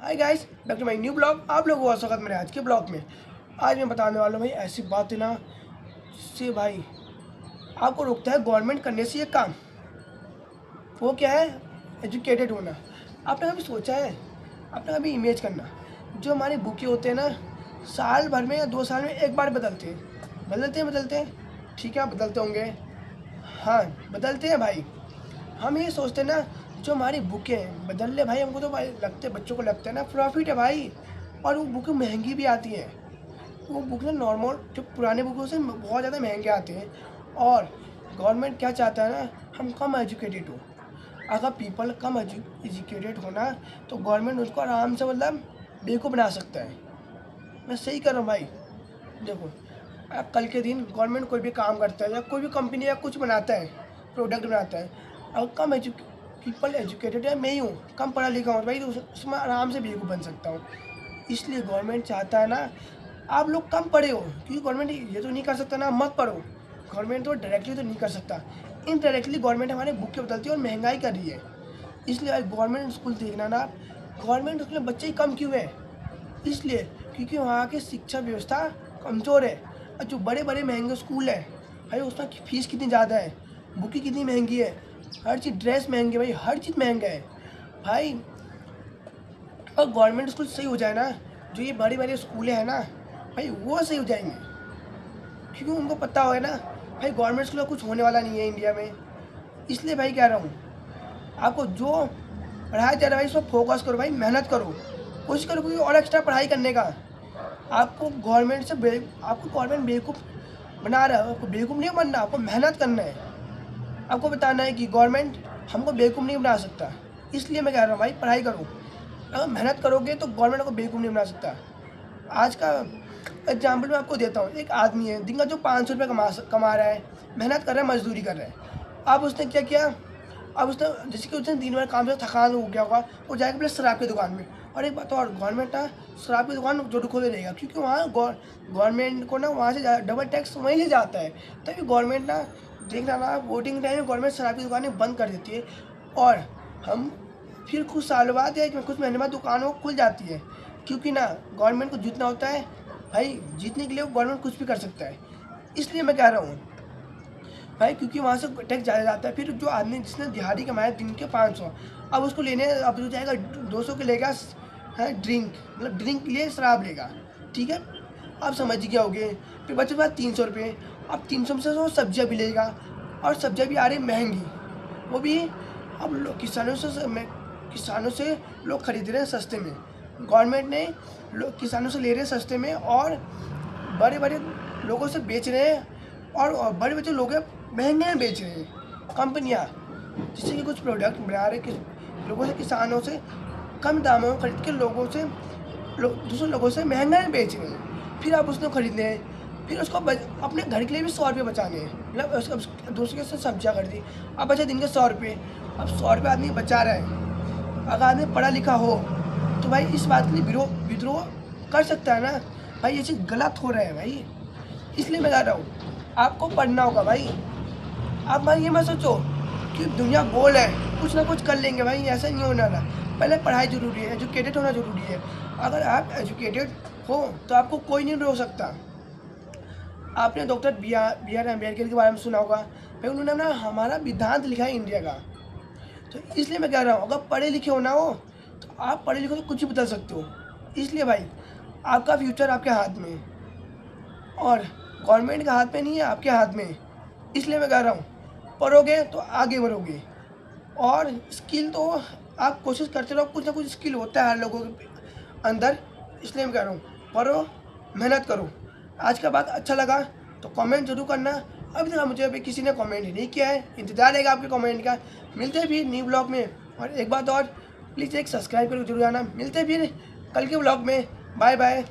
Hi guys, back to my new blog. आप लोगों का स्वागत मेरे आज के ब्लॉग में। आज मैं बताने वाला हूँ भाई ऐसी बात है ना जिससे भाई आपको रोकता है गवर्नमेंट करने से ये काम। वो क्या है? एजुकेटेड होना। आपने कभी सोचा है, आपने कभी इमेज करना, जो हमारे बुके होते हैं ना, साल भर में या 2 साल में एक बार बदलते हैं। ठीक है, बदलते होंगे। हाँ, बदलते हैं भाई। हम ये सोचते हैं ना, जो हमारी बुकें हैं बदल ले भाई, हमको तो भाई लगते, बच्चों को लगता है ना प्रॉफिट है भाई। और वो बुकें महंगी भी आती हैं। वो बुक ना नॉर्मल जो पुराने बुकों से बहुत ज़्यादा महंगे आते हैं। और गवर्नमेंट क्या चाहता है ना, हम कम एजुकेटेड हो। अगर पीपल कम एजुकेटेड होना तो गवर्नमेंट उसको आराम से मतलब बेवकूफ़ बना सकता है। मैं सही कर रहा हूँ भाई। देखो, अब कल के दिन गवर्नमेंट कोई भी काम करता है या कोई भी कंपनी या कुछ बनाता है, प्रोडक्ट बनाता है, अगर कम पीपल एजुकेटेड है, मैं ही हूँ, कम पढ़ा लिखा हूँ भाई, तो उसमें आराम से बेवकूफ़ बन सकता हूँ। इसलिए गवर्नमेंट चाहता है ना, आप लोग कम पढ़े हो, क्योंकि गवर्नमेंट ये तो नहीं कर सकता ना मत पढ़ो। गवर्नमेंट तो डायरेक्टली तो नहीं कर सकता, इनडायरेक्टली गवर्नमेंट हमारे बुक के बदलती है और महंगाई कर रही है। इसलिए भाई गवर्नमेंट स्कूल देखना ना, गवर्नमेंट स्कूल में बच्चे ही कम क्यों है? इसलिए क्योंकि वहाँ की शिक्षा व्यवस्था कमज़ोर है। और जो बड़े बड़े महंगे स्कूल हैं भाई, उसमें फीस कितनी ज़्यादा है, बुकें कितनी महंगी है, हर चीज़, ड्रेस महंगी है भाई, हर चीज़ महंगा है भाई। और गवर्नमेंट स्कूल सही हो जाए ना, जो ये बड़े बड़े स्कूलें हैं ना भाई, वो सही हो जाएंगे। क्योंकि उनको पता होगा ना भाई, गवर्नमेंट स्कूल का कुछ होने वाला नहीं है इंडिया में। इसलिए भाई कह रहा हूँ, आपको जो पढ़ाया जा रहा है भाई, उस पर फोकस करो भाई, मेहनत करो, कोशिश करो कोई और एक्स्ट्रा पढ़ाई करने का। आपको आपको गवर्नमेंट बेवकूफ़ बना रहा है, आपको बेवकूफ़ नहीं बनना, आपको मेहनत करना है। आपको बताना है कि गवर्नमेंट हमको बेवकूफ़ नहीं बना सकता। इसलिए मैं कह रहा हूँ भाई, पढ़ाई करो। अगर मेहनत करोगे तो गवर्नमेंट को बेवकूफ़ नहीं बना सकता। आज का एग्जाम्पल मैं आपको देता हूँ। एक आदमी है, दिन का जो 500 रुपये कमा रहा है, मेहनत कर रहा है, मजदूरी कर रहा है। अब उसने क्या किया, अब उसने जैसे कि उसने दिन भर काम से थकान हो गया होगा, वो जाएगा पहले शराब की दुकान में। और एक बात और, गवर्नमेंट ना शराब की दुकान जो खोले रहेगा, क्योंकि वहाँ गवर्नमेंट को ना वहाँ से डबल टैक्स वहीं से जाता है। तभी गवर्नमेंट ना, देखना ना, वोटिंग टाइम में गवर्नमेंट शराब की दुकानें बंद कर देती है। और हम फिर कुछ सालों बाद या कुछ महीने बाद दुकान वो खुल जाती है। क्योंकि ना गवर्नमेंट को जीतना होता है भाई, जीतने के लिए गवर्नमेंट कुछ भी कर सकता है। इसलिए मैं कह रहा हूँ भाई, क्योंकि वहाँ से टैक्स ज़्यादा जाता है। फिर जो आदमी जिसने दिहाड़ी कमाया दिन के 500, अब उसको लेने, अब जो जाएगा 200 के लेगा है ड्रिंक, मतलब ड्रिंक के लिए शराब लेगा। ठीक है, आप समझ गए होगे। फिर बचे बाद 300 रुपये। अब 300 में से वो सब्जियाँ भी लेगा, और सब्जियाँ भी आ रही महंगी, वो भी अब किसानों से लोग खरीद रहे हैं सस्ते में। गवर्नमेंट ने लोग किसानों से ले रहे हैं सस्ते में, और बड़े बड़े लोगों से बेच रहे हैं, और बड़े बड़े लोग महंगे में बेच रहे हैं कंपनियां, जिससे कि कुछ प्रोडक्ट बना रहे लोगों से, किसानों से कम दामों में खरीद के दूसरे लोगों से महंगा में बेच रहे हैं। फिर आप उसको खरीदने हैं, फिर उसको अपने घर के लिए भी 100 रुपये बचाने हैं, मतलब दूसरे से सब्जियाँ खरीदी, अब बचे दिन के 100 रुपये। अब 100 रुपये आदमी बचा रहा है। अगर आदमी पढ़ा लिखा हो तो भाई इस बात के लिए विद्रोह कर सकता है ना भाई, ये चीज़ गलत हो रहा है भाई। इसलिए मैं कह रहा हूँ, आपको पढ़ना होगा भाई। आप भाई ये मत सोचो कि दुनिया गोल है, कुछ ना कुछ कर लेंगे भाई, ऐसा नहीं होना ना। पहले पढ़ाई ज़रूरी है, एजुकेटेड होना ज़रूरी है। अगर आप एजुकेटेड हो तो आपको कोई नहीं रोक सकता। आपने डॉक्टर बी आर अम्बेडकर के बारे में सुना होगा भाई, उन्होंने ना हमारा विधान लिखा है इंडिया का। तो इसलिए मैं कह रहा हूँ, अगर पढ़े लिखे हो ना हो तो आप पढ़े लिखे तो कुछ भी बदल सकते हो। इसलिए भाई, आपका फ्यूचर आपके हाथ में है, और गवर्नमेंट के हाथ में नहीं है, आपके हाथ में है। इसलिए मैं कह रहा हूँ, पढ़ोगे तो आगे बढ़ोगे। और स्किल तो आप कोशिश करते रहो, कुछ ना कुछ स्किल होता है हर लोगों के अंदर। इसलिए मैं कह रहा हूँ, पढ़ो, मेहनत करो। आज का बात अच्छा लगा तो कमेंट जरूर करना। अभी तक मुझे अभी किसी ने कमेंट ही नहीं किया है, इंतजार रहेगा आपके कमेंट का। मिलते हैं फिर न्यू ब्लॉग में। और एक बात और, प्लीज़ एक सब्सक्राइब करके जरूर आना। मिलते हैं फिर कल के ब्लॉग में। Bye bye.